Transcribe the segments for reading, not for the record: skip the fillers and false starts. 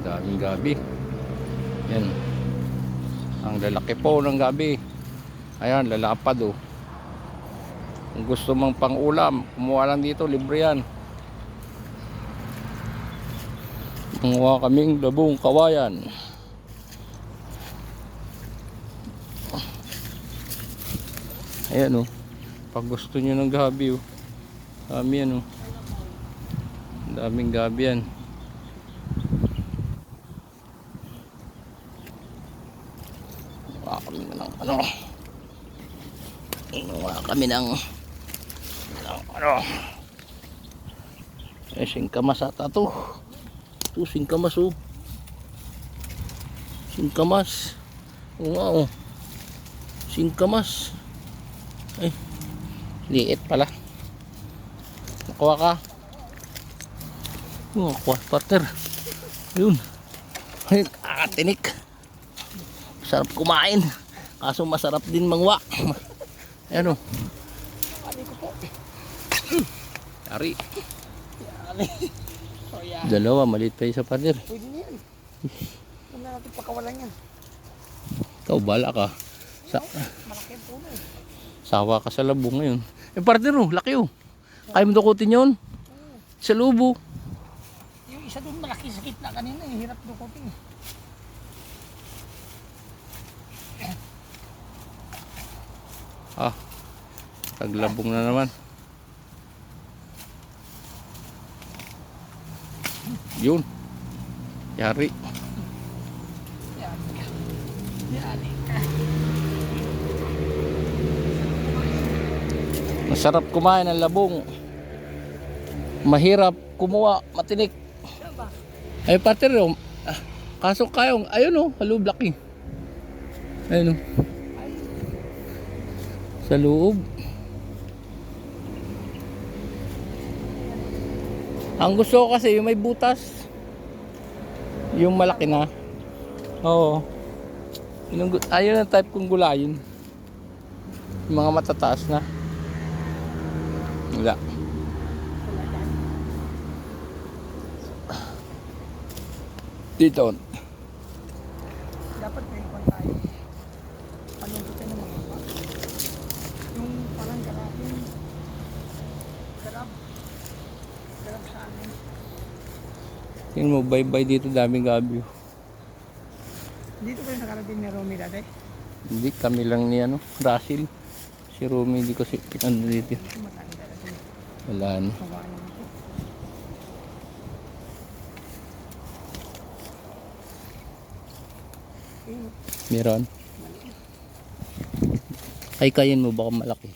Daming gabi. Yan. Ang lalaki po ng gabi. Ayan, lalapad oh. Kung gusto mong pang ulam, kumuha lang dito, libre yan. Kumuha kaming labong kawayan. Ayan oh. Pag gusto nyo ng gabi oh. Dami yan oh. Daming gabi yan. Kami ng ano, inuwa kami ng ano, singkamas ata to. Ito singkamas oh. Singkamas. Oo nga oh. Singkamas. Ay, liit pala. Nakuha ka. Nakuha partner. Yun. Ay, kakatinik. Sarap kumain. Kaso masarap din mangwa. Ayan o. Yari. Dalawa, maliit pa isa partner. Pwede na yan. Huwag na natin pakawalan yan. Ikaw, bala ka. Malaki ang puno eh. Sawa ka sa labo ngayon. Eh partner o, laki o. Kaya mo dukutin yun. Sa lubo. Yung isa doon malaki sa gitna kanina eh. Hirap dukutin eh. Ah, taglabong na naman. Yun. Yari. Yari ka. Masarap kumain ng labong. Mahirap kumuha, matinik. Ay partner o. Kaso kayong, ayun o, halublock eh. Ayun o. Sa loob. Ang gusto ko kasi yung may butas. Yung malaki na. Oo. Ayun ang type kong gulayin. Yung mga matataas na. Wala. Dito. Dapat may ikon tayo. Panuntutin ng mga iba. Yung parang garapin. Garap sa amin. Tingnan mo, bye-bye dito, daming gabi. Dito kayo nakarating ni Romy dati? Hindi, kami lang ni ano, Russell. Si Romy, hindi ko si ano dito. Matanda na ito. Wala na. Kawain ito. Meron. Kayin mo, baka malaki.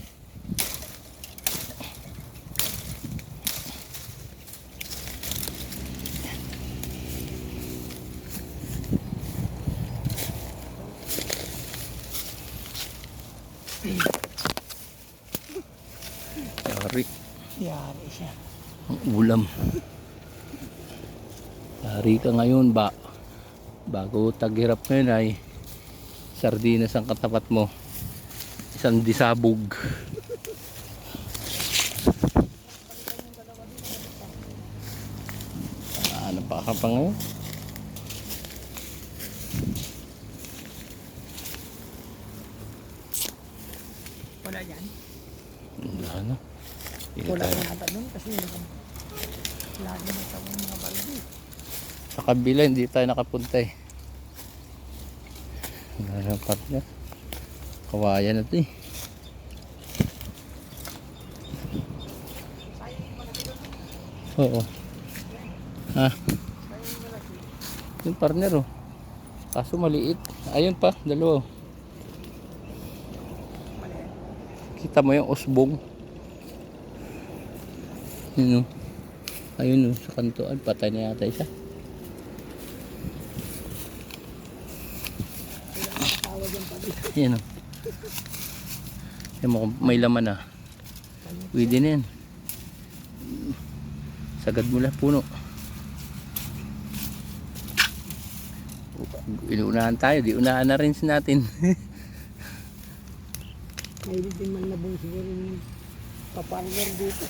Yari. Yari siya. Ang ulam. Yari ka ngayon ba? Bago taghirap ngayon ay sardinas ang katapat mo. Isang disabog. Ano pa ka pa ngayon? Wala yan. Wala na. Wala na nata doon kasi lagi na sa mga baldi. Sa kabila hindi tayo nakapunta eh. Wala na partner. Kawayan na ito eh. Oo. Ha? Yung partner oh. Kaso maliit. Ayun pa, dalawa. Kita mo yung usbong. Yun oh. Ayun oh, sa kantoan. Patay na yata isa. Yan o. Yan mo kung may laman na. Pwede na yan. Sagad mo lang puno. Inuunahan tayo. Di unahan na rin natin. May din man labong siguro yung paparwer dito.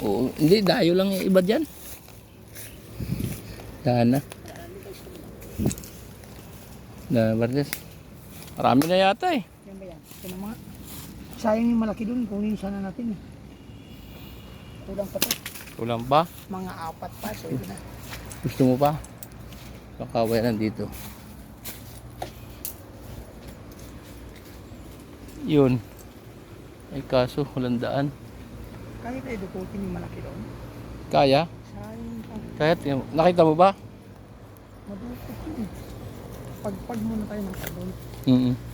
Oo. Hindi. Dayo lang yung iba dyan. Dahan na. Na, Martes. Marami na yata eh. Yan ba yan? Ito na mga. Sayang yung malaki dun. Kunin sana natin eh. Kulang pa to. Kulang pa? Mga 4 pa. So ito na. Gusto mo pa? Kakaway nandito. Yun. Ay kaso, walang daan. Kaya tayo dukutin yung malaki doon. Kaya? Sayang pa. Kahit, nakita mo ba? Madukot yun eh. Pagpag muna tayo ng sabon. Mm